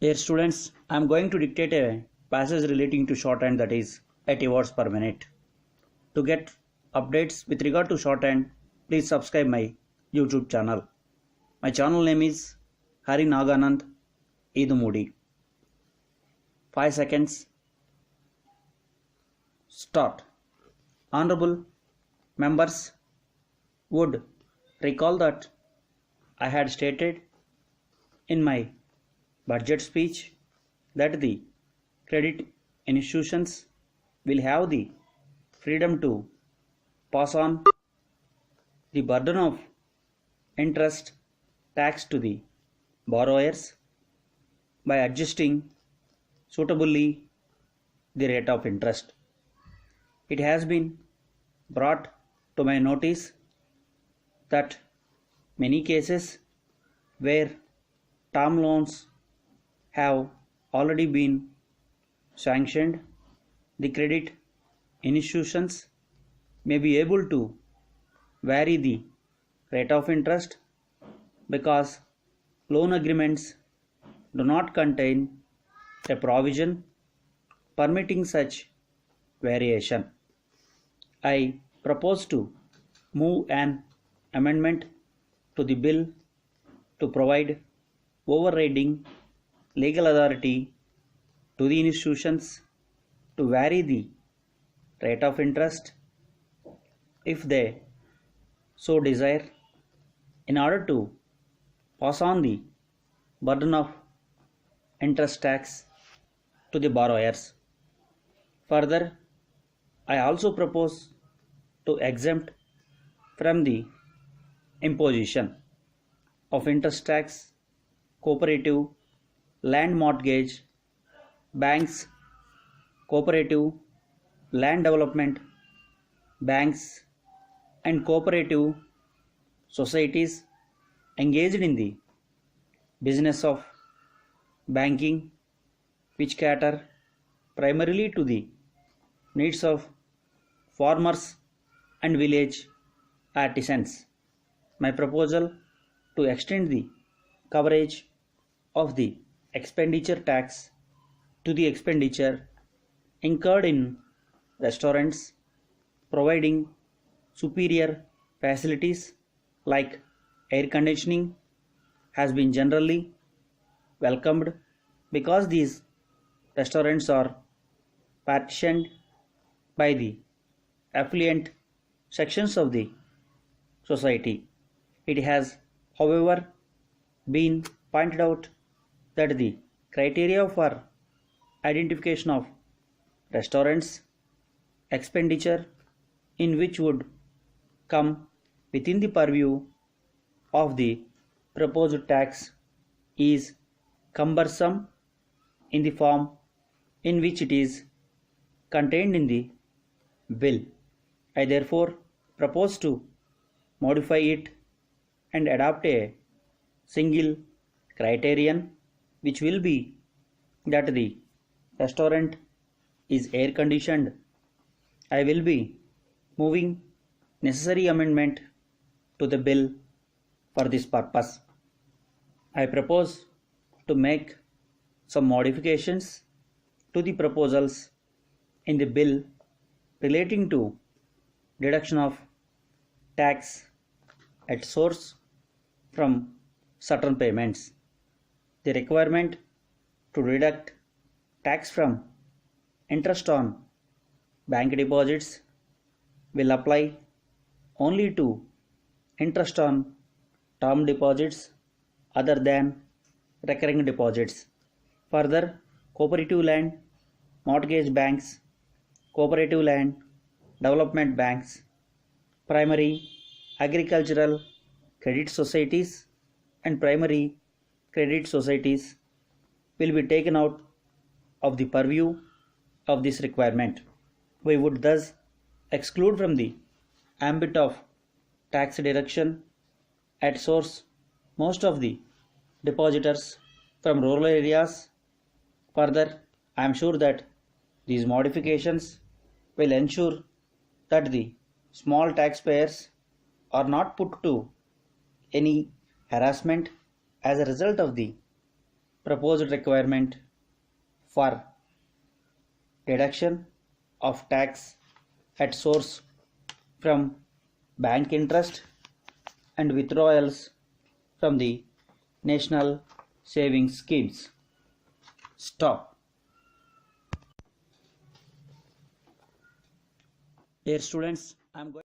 Dear students, I am going to dictate a passage relating to shorthand, that is 80 words per minute. To get updates with regard to shorthand, please subscribe my YouTube channel. My channel name is NAGANAND EDUMUDI. 5 seconds. Start. Honorable members would recall that I had stated in my budget speech that the credit institutions will have the freedom to pass on the burden of interest tax to the borrowers by adjusting suitably the rate of interest. It has been brought to my notice that many cases where term loans have already been sanctioned, the credit institutions may be able to vary the rate of interest because loan agreements do not contain a provision permitting such variation. I propose to move an amendment to the bill to provide overriding legal authority to the institutions to vary the rate of interest if they so desire in order to pass on the burden of interest tax to the borrowers. Further, I also propose to exempt from the imposition of interest tax cooperative land mortgage banks, cooperative land development banks, and cooperative societies engaged in the business of banking, which cater primarily to the needs of farmers and village artisans. My proposal to extend the coverage of the expenditure tax to the expenditure incurred in restaurants providing superior facilities like air conditioning has been generally welcomed because these restaurants are partitioned by the affluent sections of the society. It has, however, been pointed out that the criteria for identification of restaurants expenditure in which would come within the purview of the proposed tax is cumbersome in the form in which it is contained in the bill. I therefore propose to modify it and adopt a single criterion which will be that the restaurant is air conditioned. I will be moving necessary amendment to the bill for this purpose. I propose to make some modifications to the proposals in the bill relating to deduction of tax at source from certain payments. The requirement to deduct tax from interest on bank deposits will apply only to interest on term deposits other than recurring deposits. Further, cooperative land mortgage banks, cooperative land development banks, primary agricultural credit societies, and primary credit societies will be taken out of the purview of this requirement. We would thus exclude from the ambit of tax deduction at source most of the depositors from rural areas. Further, I am sure that these modifications will ensure that the small taxpayers are not put to any harassment as a result of the proposed requirement for deduction of tax at source from bank interest and withdrawals from the national savings schemes. Stop. Dear students, I am going